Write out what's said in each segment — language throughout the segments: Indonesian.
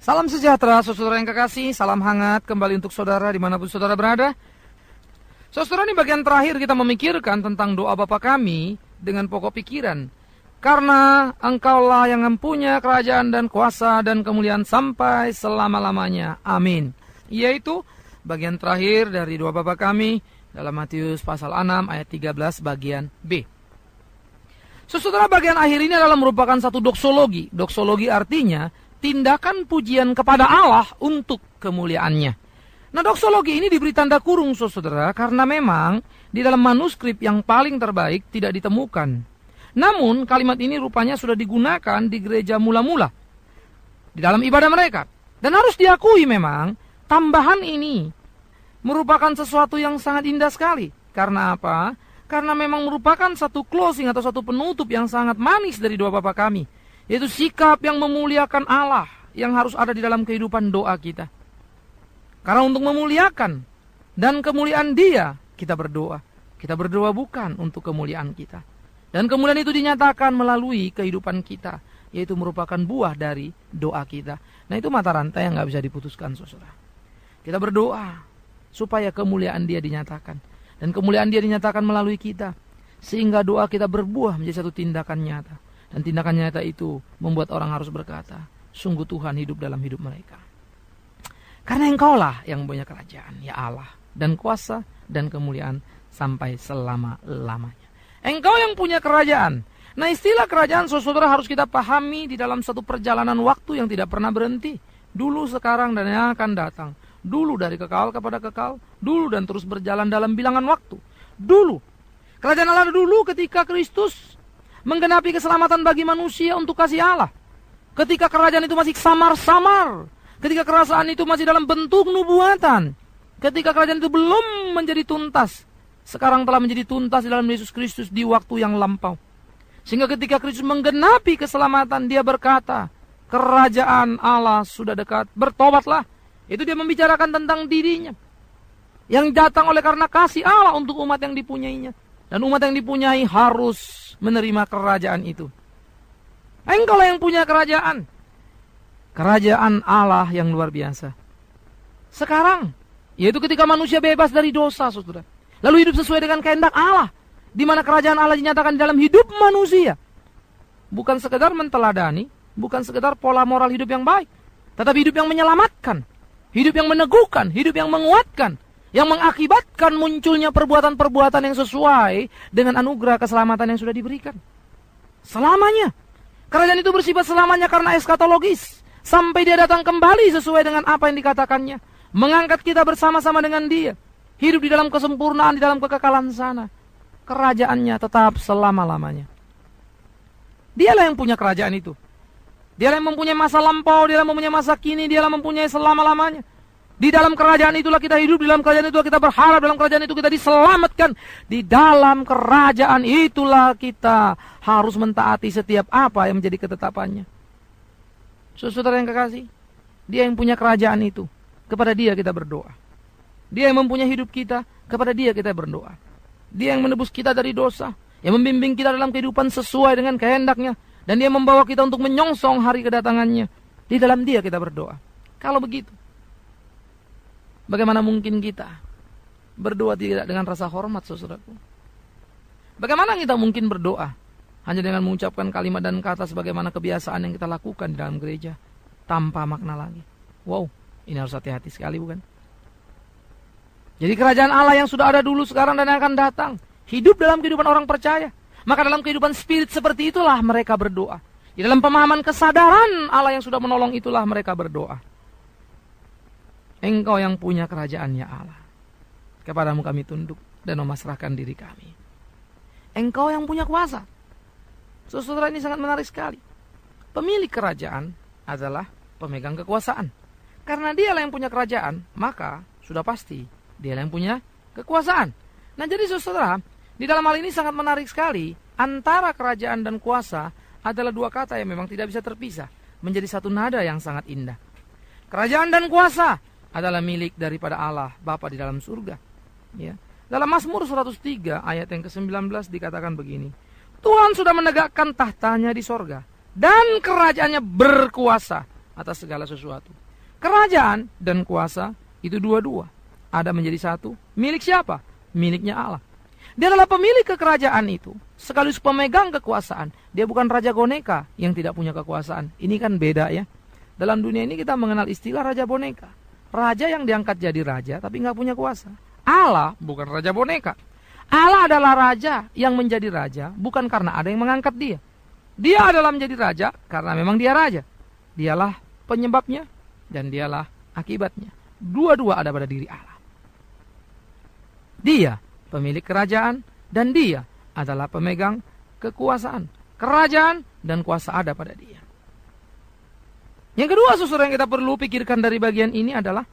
Salam sejahtera, saudara yang kekasih. Salam hangat kembali untuk saudara dimanapun saudara berada. Saudara, ini bagian terakhir kita memikirkan tentang doa Bapa kami dengan pokok pikiran. Karena Engkaulah yang mempunyai kerajaan dan kuasa dan kemuliaan sampai selama-lamanya. Amin. Yaitu bagian terakhir dari doa Bapa kami dalam Matius pasal 6 ayat 13 bagian B. Saudara, bagian akhir ini adalah merupakan satu doksologi. Doksologi artinya tindakan pujian kepada Allah untuk kemuliaannya. Nah, doksologi ini diberi tanda kurung, saudara, karena memang di dalam manuskrip yang paling terbaik tidak ditemukan. Namun, kalimat ini rupanya sudah digunakan di gereja mula-mula, di dalam ibadah mereka. Dan harus diakui memang, tambahan ini merupakan sesuatu yang sangat indah sekali. Karena apa? Karena memang merupakan satu closing atau satu penutup yang sangat manis dari doa Bapa kami. Yaitu sikap yang memuliakan Allah yang harus ada di dalam kehidupan doa kita. Karena untuk memuliakan dan kemuliaan Dia, kita berdoa. Kita berdoa bukan untuk kemuliaan kita. Dan kemuliaan itu dinyatakan melalui kehidupan kita, yaitu merupakan buah dari doa kita. Nah, itu mata rantai yang gak bisa diputuskan, saudara. Kita berdoa supaya kemuliaan Dia dinyatakan. Dan kemuliaan Dia dinyatakan melalui kita. Sehingga doa kita berbuah menjadi satu tindakan nyata. Dan tindakan nyata itu membuat orang harus berkata, sungguh Tuhan hidup dalam hidup mereka. Karena Engkaulah yang punya kerajaan, ya Allah, dan kuasa dan kemuliaan sampai selama-lamanya. Engkau yang punya kerajaan. Nah, istilah kerajaan, saudara, harus kita pahami di dalam satu perjalanan waktu yang tidak pernah berhenti. Dulu, sekarang, dan yang akan datang. Dulu dari kekal kepada kekal. Dulu dan terus berjalan dalam bilangan waktu. Dulu. Kerajaan Allah dulu ketika Kristus menggenapi keselamatan bagi manusia untuk kasih Allah. Ketika kerajaan itu masih samar-samar. Ketika kerajaan itu masih dalam bentuk nubuatan. Ketika kerajaan itu belum menjadi tuntas. Sekarang telah menjadi tuntas di dalam Yesus Kristus di waktu yang lampau. Sehingga ketika Kristus menggenapi keselamatan, Dia berkata, kerajaan Allah sudah dekat, bertobatlah. Itu Dia membicarakan tentang dirinya. Yang datang oleh karena kasih Allah untuk umat yang dipunyainya. Dan umat yang dipunyai harus menerima kerajaan itu. Engkaulah yang punya kerajaan. Kerajaan Allah yang luar biasa. Sekarang, yaitu ketika manusia bebas dari dosa, saudara. Lalu hidup sesuai dengan kehendak Allah. Di mana kerajaan Allah dinyatakan dalam hidup manusia. Bukan sekedar menteladani, bukan sekedar pola moral hidup yang baik. Tetapi hidup yang menyelamatkan. Hidup yang meneguhkan, hidup yang menguatkan. Yang mengakibatkan munculnya perbuatan-perbuatan yang sesuai dengan anugerah keselamatan yang sudah diberikan. Selamanya. Kerajaan itu bersifat selamanya karena eskatologis. Sampai Dia datang kembali sesuai dengan apa yang dikatakannya. Mengangkat kita bersama-sama dengan Dia. Hidup di dalam kesempurnaan, di dalam kekekalan sana. Kerajaannya tetap selama-lamanya. Dialah yang punya kerajaan itu. Dialah yang mempunyai masa lampau, Dialah yang mempunyai masa kini, Dialah yang mempunyai selama-lamanya. Di dalam kerajaan itulah kita hidup, di dalam kerajaan itulah kita berharap, dalam kerajaan itu kita diselamatkan. Di dalam kerajaan itulah kita harus mentaati setiap apa yang menjadi ketetapannya. Saudara yang kekasih, Dia yang punya kerajaan itu, kepada Dia kita berdoa. Dia yang mempunyai hidup kita, kepada Dia kita berdoa. Dia yang menebus kita dari dosa, yang membimbing kita dalam kehidupan sesuai dengan kehendaknya, dan Dia membawa kita untuk menyongsong hari kedatangannya. Di dalam Dia kita berdoa. Kalau begitu, bagaimana mungkin kita berdoa tidak dengan rasa hormat, saudaraku? Bagaimana kita mungkin berdoa hanya dengan mengucapkan kalimat dan kata sebagaimana kebiasaan yang kita lakukan di dalam gereja, tanpa makna lagi? Wow, ini harus hati-hati sekali, bukan? Jadi kerajaan Allah yang sudah ada dulu, sekarang, dan yang akan datang, hidup dalam kehidupan orang percaya. Maka dalam kehidupan spirit seperti itulah mereka berdoa. Di dalam pemahaman kesadaran Allah yang sudah menolong itulah mereka berdoa. Engkau yang punya kerajaan, ya Allah. Kepadamu kami tunduk dan memasrahkan diri kami. Engkau yang punya kuasa. Saudara, ini sangat menarik sekali. Pemilik kerajaan adalah pemegang kekuasaan. Karena Dialah yang punya kerajaan, maka sudah pasti Dialah yang punya kekuasaan. Nah, jadi saudara, di dalam hal ini sangat menarik sekali. Antara kerajaan dan kuasa adalah dua kata yang memang tidak bisa terpisah. Menjadi satu nada yang sangat indah. Kerajaan dan kuasa adalah milik daripada Allah Bapa di dalam surga. Ya. Dalam Mazmur 103 ayat yang ke-19 dikatakan begini. Tuhan sudah menegakkan tahtanya di sorga, dan kerajaannya berkuasa atas segala sesuatu. Kerajaan dan kuasa itu dua-dua ada menjadi satu. Milik siapa? Miliknya Allah. Dia adalah pemilik kekerajaan itu, sekaligus pemegang kekuasaan. Dia bukan raja boneka yang tidak punya kekuasaan. Ini kan beda ya. Dalam dunia ini kita mengenal istilah raja boneka. Raja yang diangkat jadi raja tapi nggak punya kuasa. Allah bukan raja boneka. Allah adalah raja yang menjadi raja bukan karena ada yang mengangkat dia. Dia adalah menjadi raja karena memang dia raja. Dialah penyebabnya dan dialah akibatnya. Dua-dua ada pada diri Allah. Dia pemilik kerajaan dan dia adalah pemegang kekuasaan. Kerajaan dan kuasa ada pada dia. Yang kedua, saudara, yang kita perlu pikirkan dari bagian ini adalah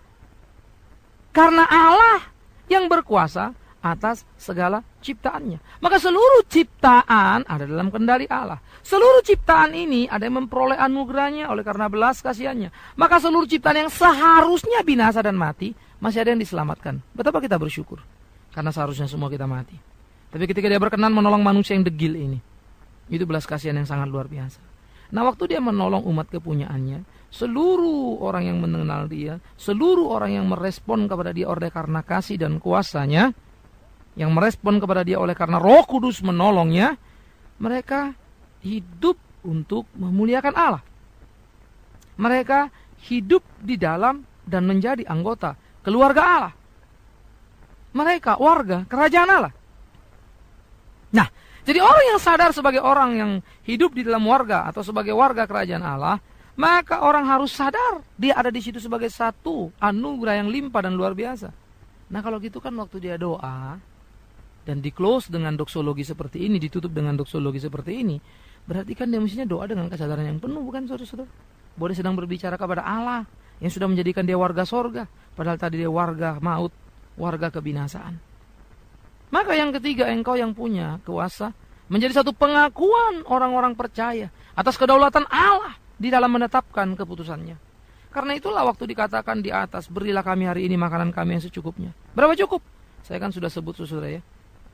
karena Allah yang berkuasa atas segala ciptaannya. Maka seluruh ciptaan ada dalam kendali Allah. Seluruh ciptaan ini ada yang memperoleh anugerahnya oleh karena belas kasihannya. Maka seluruh ciptaan yang seharusnya binasa dan mati, masih ada yang diselamatkan. Betapa kita bersyukur. Karena seharusnya semua kita mati. Tapi ketika dia berkenan menolong manusia yang degil ini, itu belas kasihan yang sangat luar biasa. Nah, waktu dia menolong umat kepunyaannya, seluruh orang yang mengenal dia, seluruh orang yang merespon kepada dia oleh karena kasih dan kuasanya, yang merespon kepada dia oleh karena Roh Kudus menolongnya, mereka hidup untuk memuliakan Allah. Mereka hidup di dalam dan menjadi anggota keluarga Allah. Mereka warga kerajaan Allah. Nah, jadi orang yang sadar sebagai orang yang hidup di dalam warga atau sebagai warga kerajaan Allah, maka orang harus sadar dia ada di situ sebagai satu anugerah yang limpah dan luar biasa. Nah, kalau gitu kan waktu dia doa dan di close dengan doksologi seperti ini, ditutup dengan doksologi seperti ini, berarti kan dia mestinya doa dengan kesadaran yang penuh, bukan saudara-saudara? Bahwa dia sedang berbicara kepada Allah yang sudah menjadikan dia warga sorga, padahal tadi dia warga maut, warga kebinasaan. Maka yang ketiga, engkau yang punya kuasa menjadi satu pengakuan orang-orang percaya atas kedaulatan Allah di dalam menetapkan keputusannya. Karena itulah waktu dikatakan di atas, berilah kami hari ini makanan kami yang secukupnya. Berapa cukup? Saya kan sudah sebut, saudara ya.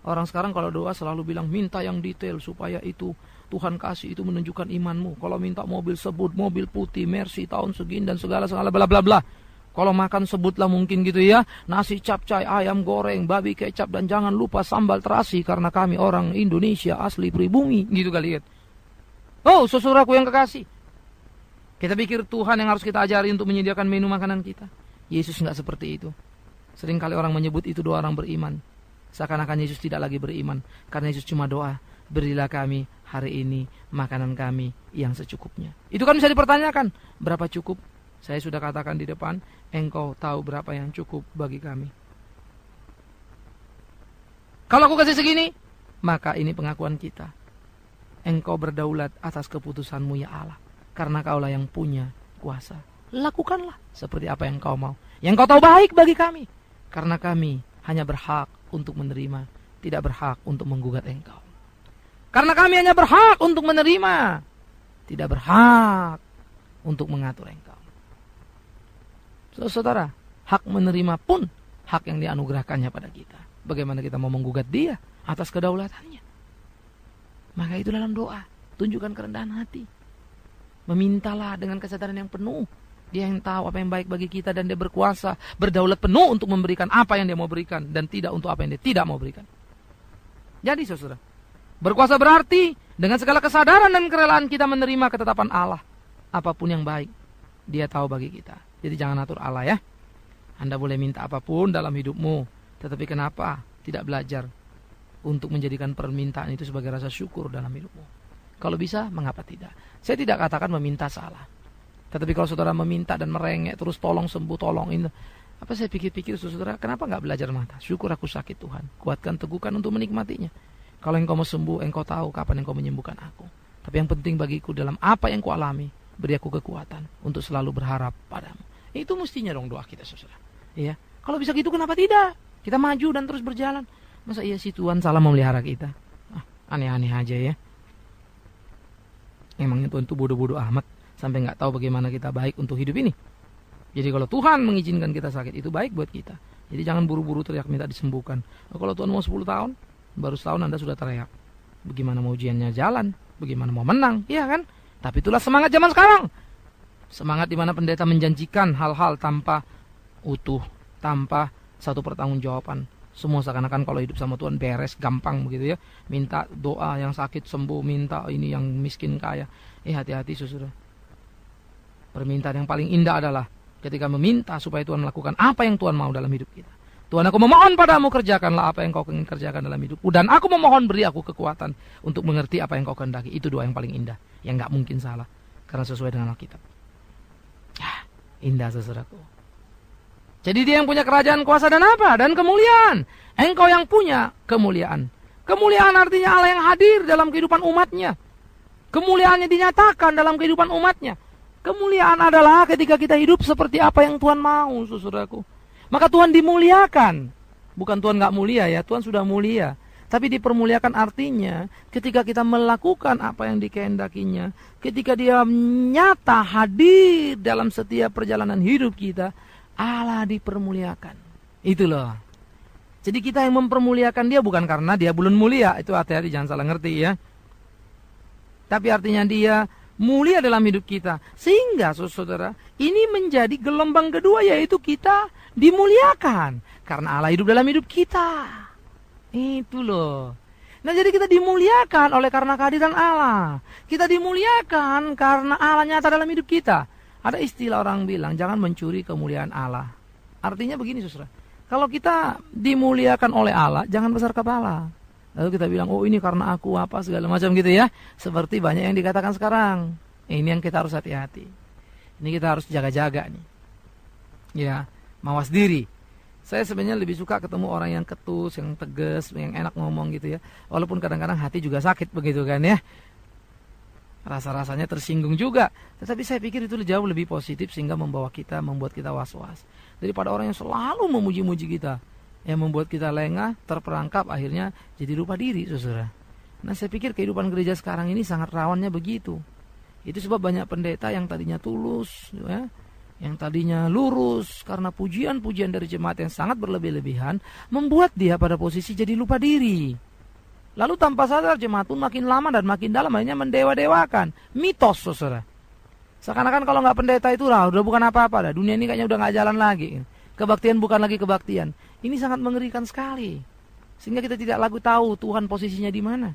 Orang sekarang kalau doa selalu bilang minta yang detail supaya itu Tuhan kasih itu menunjukkan imanmu. Kalau minta mobil sebut mobil putih, Mercy tahun segini dan segala bla bla bla. Kalau makan sebutlah mungkin gitu ya, nasi capcay, ayam goreng, babi kecap dan jangan lupa sambal terasi karena kami orang Indonesia asli pribumi, gitu kali ya. Oh, saudaraku yang kekasih. Kita pikir Tuhan yang harus kita ajari untuk menyediakan menu makanan kita. Yesus enggak seperti itu. Seringkali orang menyebut itu doa orang beriman. Seakan-akan Yesus tidak lagi beriman. Karena Yesus cuma doa, berilah kami hari ini makanan kami yang secukupnya. Itu kan bisa dipertanyakan, berapa cukup? Saya sudah katakan di depan, engkau tahu berapa yang cukup bagi kami. Kalau aku kasih segini, maka ini pengakuan kita. Engkau berdaulat atas keputusanmu ya Allah. Karena kaulah yang punya kuasa. Lakukanlah seperti apa yang kau mau. Yang kau tahu baik bagi kami. Karena kami hanya berhak untuk menerima, tidak berhak untuk menggugat engkau. Karena kami hanya berhak untuk menerima, tidak berhak untuk mengatur engkau. Saudara, hak menerima pun hak yang dianugerahkannya pada kita. Bagaimana kita mau menggugat dia atas kedaulatannya? Maka itu dalam doa, tunjukkan kerendahan hati. Memintalah dengan kesadaran yang penuh. Dia yang tahu apa yang baik bagi kita dan dia berkuasa, berdaulat penuh untuk memberikan apa yang dia mau berikan dan tidak untuk apa yang dia tidak mau berikan. Jadi saudara, berkuasa berarti dengan segala kesadaran dan kerelaan kita menerima ketetapan Allah. Apapun yang baik, dia tahu bagi kita. Jadi jangan atur Allah ya. Anda boleh minta apapun dalam hidupmu, tetapi kenapa tidak belajar untuk menjadikan permintaan itu sebagai rasa syukur dalam hidupmu? Kalau bisa, mengapa tidak? Saya tidak katakan meminta salah. Tetapi kalau saudara meminta dan merengek terus tolong sembuh, tolong ini. Apa saya pikir-pikir saudara, kenapa nggak belajar mata? Syukur aku sakit Tuhan. Kuatkan, teguhkan untuk menikmatinya. Kalau engkau mau sembuh, engkau tahu kapan engkau menyembuhkan aku. Tapi yang penting bagiku dalam apa yang ku alami, beri aku kekuatan untuk selalu berharap padamu. Itu mestinya dong doa kita saudara. Iya. Kalau bisa gitu kenapa tidak? Kita maju dan terus berjalan. Masa iya sih Tuhan salah memelihara kita? Aneh-aneh aja ya. Emangnya Tuhan itu bodoh-bodoh amat sampai nggak tahu bagaimana kita baik untuk hidup ini. Jadi kalau Tuhan mengizinkan kita sakit, itu baik buat kita. Jadi jangan buru-buru teriak minta disembuhkan. Kalau Tuhan mau 10 tahun, baru setahun Anda sudah teriak. Bagaimana mau ujiannya jalan? Bagaimana mau menang? Iya kan? Tapi itulah semangat zaman sekarang. Semangat di mana pendeta menjanjikan hal-hal tanpa utuh, tanpa satu pertanggungjawaban. Semua seakan-akan kalau hidup sama Tuhan beres, gampang begitu ya. Minta doa yang sakit sembuh, minta ini yang miskin kaya. Hati-hati saudara. Permintaan yang paling indah adalah ketika meminta supaya Tuhan melakukan apa yang Tuhan mau dalam hidup kita. Tuhan, aku memohon padamu, kerjakanlah apa yang kau ingin kerjakan dalam hidupku. Dan aku memohon, beri aku kekuatan untuk mengerti apa yang kau kehendaki. Itu doa yang paling indah, yang gak mungkin salah, karena sesuai dengan Alkitab. Indah saudaraku. Jadi dia yang punya kerajaan, kuasa dan apa? Dan kemuliaan. Engkau yang punya kemuliaan. Kemuliaan artinya Allah yang hadir dalam kehidupan umatnya. Kemuliaannya dinyatakan dalam kehidupan umatnya. Kemuliaan adalah ketika kita hidup seperti apa yang Tuhan mau, saudaraku. Maka Tuhan dimuliakan. Bukan Tuhan gak mulia ya, Tuhan sudah mulia. Tapi dipermuliakan artinya ketika kita melakukan apa yang dikehendakinya. Ketika dia nyata hadir dalam setiap perjalanan hidup kita, Allah dipermuliakan. Itu loh. Jadi kita yang mempermuliakan dia bukan karena dia belum mulia. Itu hati-hati, jangan salah ngerti ya. Tapi artinya dia mulia dalam hidup kita. Sehingga saudara, ini menjadi gelombang kedua, yaitu kita dimuliakan. Karena Allah hidup dalam hidup kita. Itu loh. Nah, jadi kita dimuliakan oleh karena kehadiran Allah. Kita dimuliakan karena Allah nyata dalam hidup kita. Ada istilah orang bilang, jangan mencuri kemuliaan Allah. Artinya begini saudara, kalau kita dimuliakan oleh Allah, jangan besar kepala. Lalu kita bilang, oh ini karena aku apa segala macam gitu ya. Seperti banyak yang dikatakan sekarang. Ini yang kita harus hati-hati. Ini kita harus jaga-jaga nih. Ya, mawas diri. Saya sebenarnya lebih suka ketemu orang yang ketus, yang tegas, yang enak ngomong gitu ya. Walaupun kadang-kadang hati juga sakit begitu kan ya. Rasa-rasanya tersinggung juga. Tetapi saya pikir itu jauh lebih positif sehingga membuat kita was-was. Daripada orang yang selalu memuji-muji kita. Yang membuat kita lengah, terperangkap, akhirnya jadi lupa diri saudara. Nah, saya pikir kehidupan gereja sekarang ini sangat rawannya begitu. Itu sebab banyak pendeta yang tadinya tulus ya, yang tadinya lurus, karena pujian-pujian dari jemaat yang sangat berlebih-lebihan membuat dia pada posisi jadi lupa diri. Lalu tanpa sadar jemaat pun makin lama dan makin dalam akhirnya mendewa-dewakan. Mitos saudara. Seakan-akan kalau nggak pendeta itu udah bukan apa-apa dah. Dunia ini kayaknya udah nggak jalan lagi. Kebaktian bukan lagi kebaktian. Ini sangat mengerikan sekali. Sehingga kita tidak lagi tahu Tuhan posisinya di mana.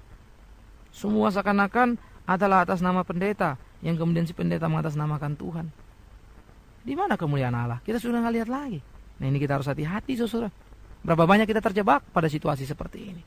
Semua seakan-akan adalah atas nama pendeta, yang kemudian si pendeta mengatasnamakan Tuhan. Di mana kemuliaan Allah? Kita sudah nggak lihat lagi. Nah, ini kita harus hati-hati saudara. Berapa banyak kita terjebak pada situasi seperti ini.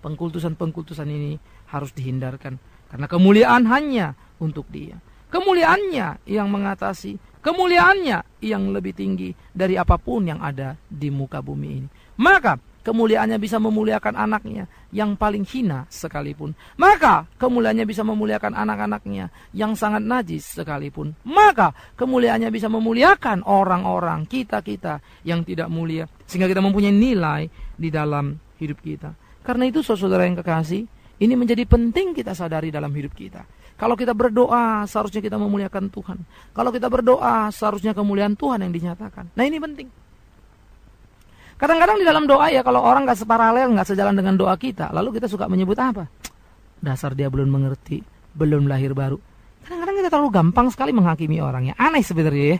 Pengkultusan-pengkultusan ini harus dihindarkan. Karena kemuliaan hanya untuk dia. Kemuliaannya yang mengatasi. Kemuliaannya yang lebih tinggi dari apapun yang ada di muka bumi ini. Maka kemuliaannya bisa memuliakan anaknya yang paling hina sekalipun. Maka kemuliaannya bisa memuliakan anak-anaknya yang sangat najis sekalipun. Maka kemuliaannya bisa memuliakan orang-orang kita-kita yang tidak mulia. Sehingga kita mempunyai nilai di dalam hidup kita. Karena itu saudara yang kekasih, ini menjadi penting kita sadari dalam hidup kita. Kalau kita berdoa, seharusnya kita memuliakan Tuhan. Kalau kita berdoa, seharusnya kemuliaan Tuhan yang dinyatakan. Nah, ini penting. Kadang-kadang di dalam doa ya, kalau orang gak separalel, gak sejalan dengan doa kita, lalu kita suka menyebut apa? Dasar dia belum mengerti, belum lahir baru. Kadang-kadang kita terlalu gampang sekali menghakimi orang ya. Aneh sebenarnya ya.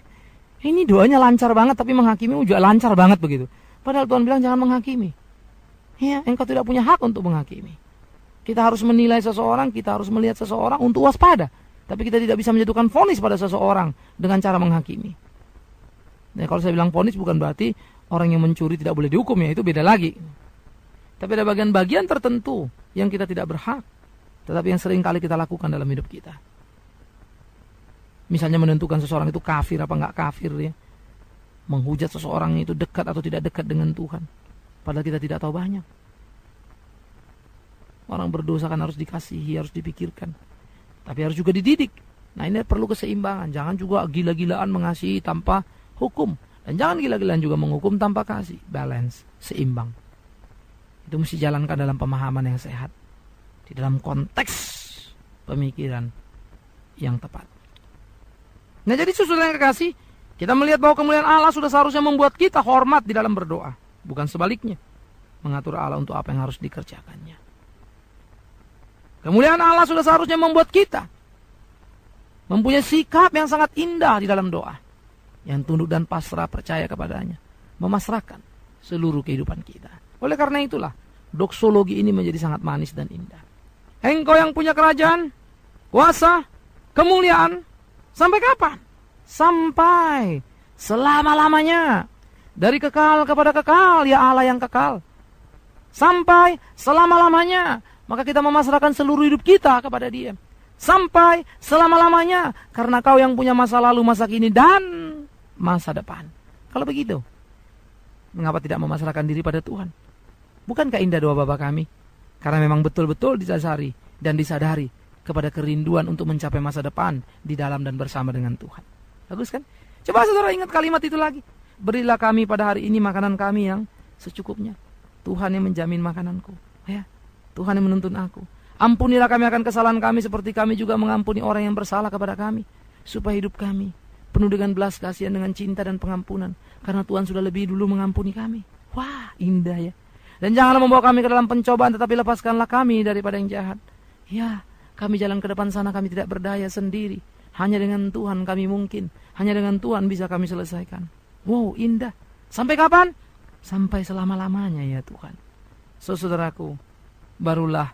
Ini doanya lancar banget, tapi menghakimi juga lancar banget begitu. Padahal Tuhan bilang jangan menghakimi. Ya, engkau tidak punya hak untuk menghakimi. Kita harus menilai seseorang, kita harus melihat seseorang untuk waspada. Tapi kita tidak bisa menjatuhkan vonis pada seseorang dengan cara menghakimi. Nah, kalau saya bilang vonis bukan berarti orang yang mencuri tidak boleh dihukum ya, itu beda lagi. Tapi ada bagian-bagian tertentu yang kita tidak berhak, tetapi yang sering kali kita lakukan dalam hidup kita. Misalnya menentukan seseorang itu kafir apa enggak kafir ya. Menghujat seseorang itu dekat atau tidak dekat dengan Tuhan. Padahal kita tidak tahu banyak. Orang berdosa kan harus dikasihi, harus dipikirkan. Tapi harus juga dididik. Nah, ini perlu keseimbangan. Jangan juga gila-gilaan mengasihi tanpa hukum. Dan jangan gila-gilaan juga menghukum tanpa kasih. Balance, seimbang. Itu mesti jalankan dalam pemahaman yang sehat. Di dalam konteks pemikiran yang tepat. Nah, jadi saudara yang kekasih, kita melihat bahwa kemuliaan Allah sudah seharusnya membuat kita hormat di dalam berdoa. Bukan sebaliknya. Mengatur Allah untuk apa yang harus dikerjakannya. Kemuliaan Allah sudah seharusnya membuat kita mempunyai sikap yang sangat indah di dalam doa, yang tunduk dan pasrah percaya kepadanya, memasrahkan seluruh kehidupan kita. Oleh karena itulah, doksologi ini menjadi sangat manis dan indah. Engkau yang punya kerajaan, kuasa, kemuliaan, sampai kapan? Sampai selama-lamanya. Dari kekal kepada kekal, ya Allah yang kekal. Sampai selama-lamanya. Maka kita memasrahkan seluruh hidup kita kepada Dia. Sampai selama-lamanya. Karena Kau yang punya masa lalu, masa kini, dan masa depan. Kalau begitu, mengapa tidak memasrahkan diri pada Tuhan? Bukankah indah doa Bapa kami? Karena memang betul-betul didasari dan disadari kepada kerinduan untuk mencapai masa depan di dalam dan bersama dengan Tuhan. Bagus kan? Coba saudara ingat kalimat itu lagi. Berilah kami pada hari ini makanan kami yang secukupnya. Tuhan yang menjamin makananku. Ya, Tuhan yang menuntun aku. Ampunilah kami akan kesalahan kami seperti kami juga mengampuni orang yang bersalah kepada kami. Supaya hidup kami penuh dengan belas kasihan, dengan cinta dan pengampunan. Karena Tuhan sudah lebih dulu mengampuni kami. Wah, indah ya. Dan janganlah membawa kami ke dalam pencobaan, tetapi lepaskanlah kami daripada yang jahat. Ya, kami jalan ke depan sana, kami tidak berdaya sendiri. Hanya dengan Tuhan kami mungkin. Hanya dengan Tuhan bisa kami selesaikan. Wow, indah. Sampai kapan? Sampai selama-lamanya ya Tuhan. Saudaraku, barulah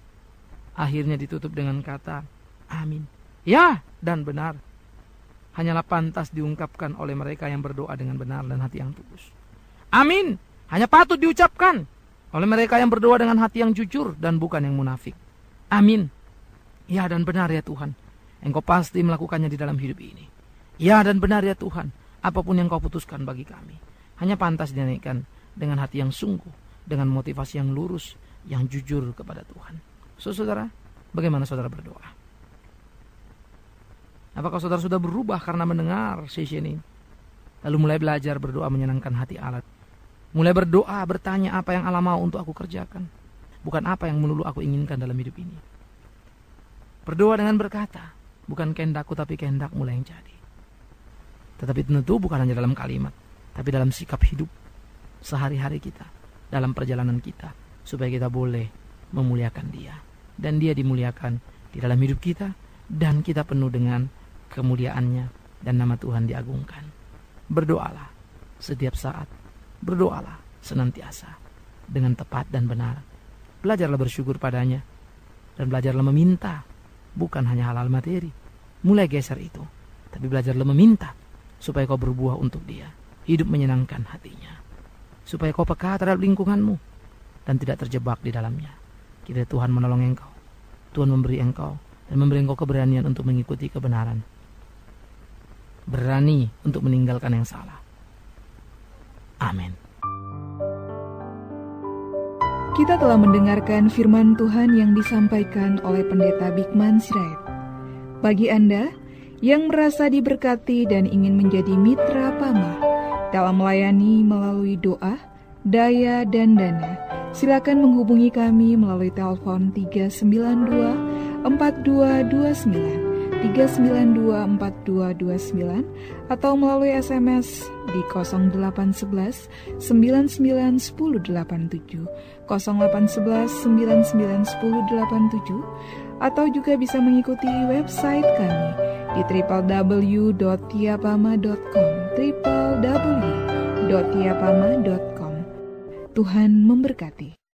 akhirnya ditutup dengan kata amin. Ya, dan benar. Hanyalah pantas diungkapkan oleh mereka yang berdoa dengan benar dan hati yang tulus. Amin. Hanya patut diucapkan oleh mereka yang berdoa dengan hati yang jujur dan bukan yang munafik. Amin. Ya, dan benar ya Tuhan. Engkau pasti melakukannya di dalam hidup ini. Ya, dan benar ya Tuhan. Apapun yang Kau putuskan bagi kami, hanya pantas dinaikkan dengan hati yang sungguh, dengan motivasi yang lurus, yang jujur kepada Tuhan. Saudara, bagaimana saudara berdoa? Apakah saudara sudah berubah karena mendengar sesi ini? Lalu mulai belajar berdoa menyenangkan hati Allah. Mulai berdoa, bertanya apa yang Allah mau untuk aku kerjakan, bukan apa yang melulu aku inginkan dalam hidup ini. Berdoa dengan berkata, bukan kehendakku tapi kehendak-Mu yang jadi. Tetapi tentu bukan hanya dalam kalimat, tapi dalam sikap hidup sehari-hari kita, dalam perjalanan kita, supaya kita boleh memuliakan Dia. Dan Dia dimuliakan di dalam hidup kita, dan kita penuh dengan kemuliaan-Nya, dan nama Tuhan diagungkan. Berdoalah setiap saat, berdoalah senantiasa, dengan tepat dan benar. Belajarlah bersyukur padanya, dan belajarlah meminta, bukan hanya hal-hal materi. Mulai geser itu, tapi belajarlah meminta, supaya kau berbuah untuk Dia, hidup menyenangkan hatinya, supaya kau peka terhadap lingkunganmu dan tidak terjebak di dalamnya. Kiranya Tuhan menolong engkau, Tuhan memberi engkau dan memberi engkau keberanian untuk mengikuti kebenaran, berani untuk meninggalkan yang salah. Amin. Kita telah mendengarkan firman Tuhan yang disampaikan oleh Pendeta Bigman Sirait. Bagi Anda yang merasa diberkati dan ingin menjadi mitra PAMA dalam melayani melalui doa, daya, dan dana, silakan menghubungi kami melalui telepon 392-4229, 392-4229, atau melalui SMS di 0811 99 10 87, 0811 99 10 87, atau juga bisa mengikuti website kami di www.tiapama.com, www.tiapama.com. Tuhan memberkati.